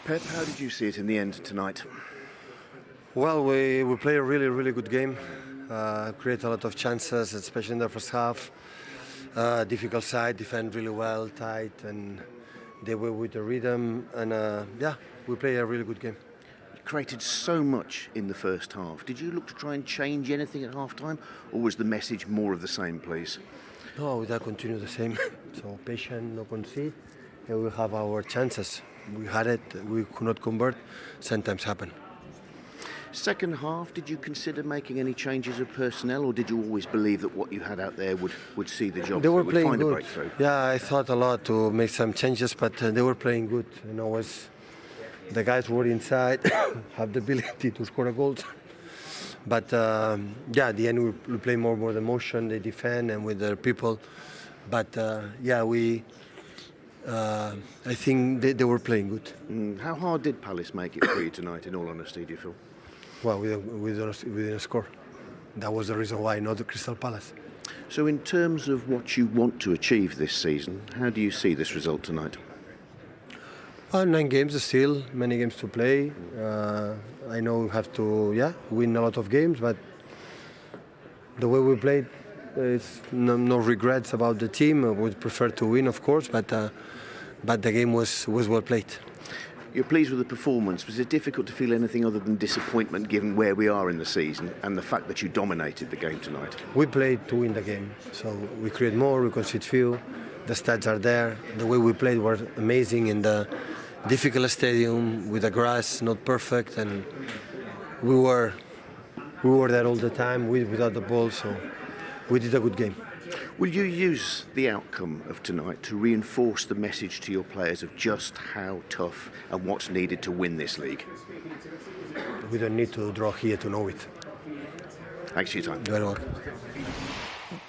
Pep, how did you see it in the end tonight? Well, we play a really good game. Create a lot of chances, especially in the first half. Difficult side, defend really well, tight, and they were with the rhythm. And we play a really good game. You created so much in the first half. Did you look to try and change anything at half-time, or was the message more of the same, please? No, we continue the same. So patient, no concede, and we have our chances. We had it, we could not convert. Sometimes happen. Second half, did you consider making any changes of personnel, or did you always believe that what you had out there would see the job? They were would playing find good. A breakthrough? Yeah, I thought a lot to make some changes, but they were playing good. The guys were inside, have the ability to score a goal. But at the end we play more the motion, they defend, and with their people. But I think they were playing good. How hard did Palace make it for you tonight, in all honesty, do you feel? Well, we didn't score. That was the reason why, not the Crystal Palace. So in terms of what you want to achieve this season, how do you see this result tonight? 9 games still, many games to play. I know we have to win a lot of games, but the way we played, it's no regrets about the team. I would prefer to win, of course, but the game was well played. You're pleased with the performance. Was it difficult to feel anything other than disappointment given where we are in the season and the fact that you dominated the game tonight? We played to win the game, so we create more, we concede few. The stats are there. The way we played was amazing in the difficult stadium with the grass not perfect, and we were there all the time without the ball, so we did a good game. Will you use the outcome of tonight to reinforce the message to your players of just how tough and what's needed to win this league? We don't need to draw here to know it. Thanks for your time. You're very welcome.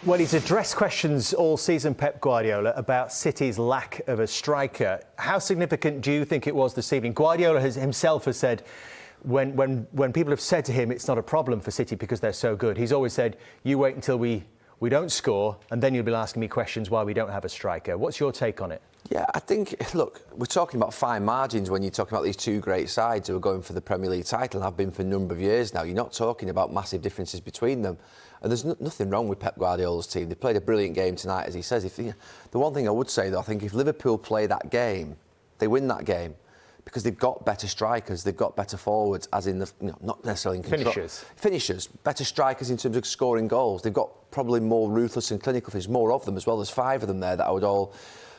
Well, he's addressed questions all season, Pep Guardiola, about City's lack of a striker. How significant do you think it was this evening? Guardiola himself has said when people have said to him it's not a problem for City because they're so good, he's always said, you wait until we don't score and then you'll be asking me questions why we don't have a striker. What's your take on it? Yeah, I think, look, we're talking about fine margins when you're talking about these two great sides who are going for the Premier League title and have been for a number of years now. You're not talking about massive differences between them. And there's nothing wrong with Pep Guardiola's team. They played a brilliant game tonight, as he says. The one thing I would say, though, I think if Liverpool play that game, they win that game because they've got better strikers, they've got better forwards, as in not necessarily in control. Finishers, better strikers in terms of scoring goals. They've got probably more ruthless and clinical finishers, more of them as well. There's 5 of them there that I would all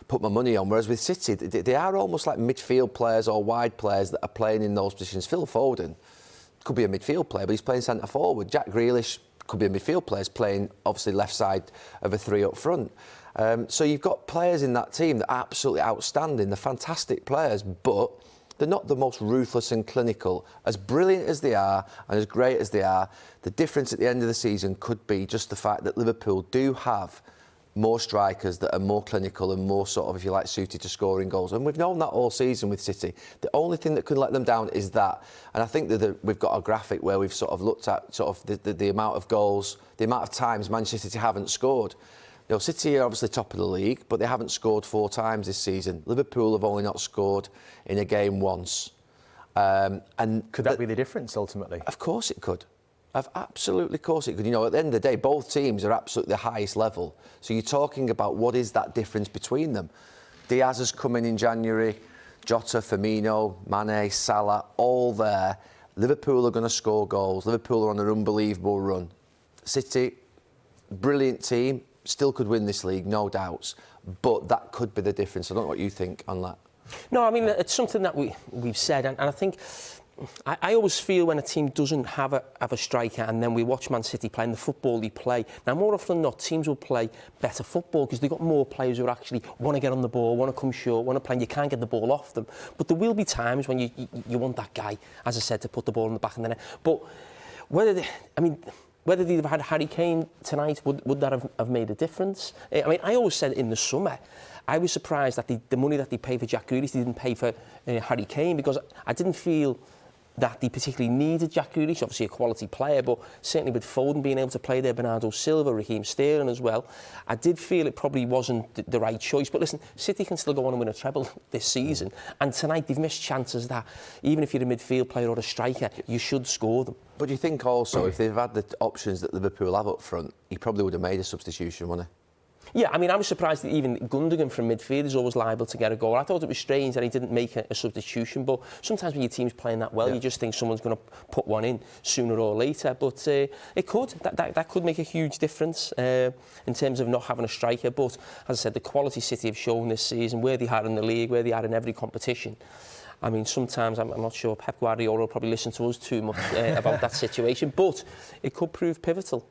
put my money on. Whereas with City, they are almost like midfield players or wide players that are playing in those positions. Phil Foden could be a midfield player, but he's playing centre forward. Jack Grealish could be a midfield player, playing obviously left side of a 3 up front. So you've got players in that team that are absolutely outstanding. They're fantastic players, but they're not the most ruthless and clinical. As brilliant as they are and as great as they are, the difference at the end of the season could be just the fact that Liverpool do have more strikers that are more clinical and more sort of, if you like, suited to scoring goals. And we've known that all season with City. The only thing that can let them down is that. And I think that we've got a graphic where we've sort of looked at sort of the amount of goals, the amount of times Manchester City haven't scored. You know, City are obviously top of the league, but they haven't scored 4 times this season. Liverpool have only not scored in a game once. And could that be the difference ultimately? Of course it could. Absolutely, of course it could. You know, at the end of the day, both teams are absolutely the highest level. So you're talking about what is that difference between them. Diaz has come in January, Jota, Firmino, Mane, Salah, all there. Liverpool are going to score goals. Liverpool are on an unbelievable run. City, brilliant team, still could win this league, no doubts. But that could be the difference. I don't know what you think on that. No, I mean, it's something that we've said, and I think I always feel when a team doesn't have a striker and then we watch Man City playing the football they play. Now, more often than not, teams will play better football because they've got more players who actually want to get on the ball, want to come short, want to play, and you can't get the ball off them. But there will be times when you want that guy, as I said, to put the ball in the back of the net. But whether they'd have had Harry Kane tonight, would that have made a difference? I mean, I always said in the summer, I was surprised that the money that they paid for Jack Grealish, they didn't pay for Harry Kane, because I didn't feel that they particularly needed Jack Grealish, obviously a quality player, but certainly with Foden being able to play there, Bernardo Silva, Raheem Sterling as well, I did feel it probably wasn't the right choice. But listen, City can still go on and win a treble this season, and tonight they've missed chances that, even if you're a midfield player or a striker, you should score them. But do you think also, if they've had the options that Liverpool have up front, he probably would have made a substitution, wouldn't he? Yeah, I mean, I was surprised that even Gundogan from midfield is always liable to get a goal. I thought it was strange that he didn't make a substitution, but sometimes when your team's playing that well, you just think someone's going to put one in sooner or later. But it could. That could make a huge difference in terms of not having a striker. But, as I said, the quality City have shown this season, where they are in the league, where they are in every competition. I mean, sometimes I'm not sure Pep Guardiola will probably listen to us too much about that situation, but it could prove pivotal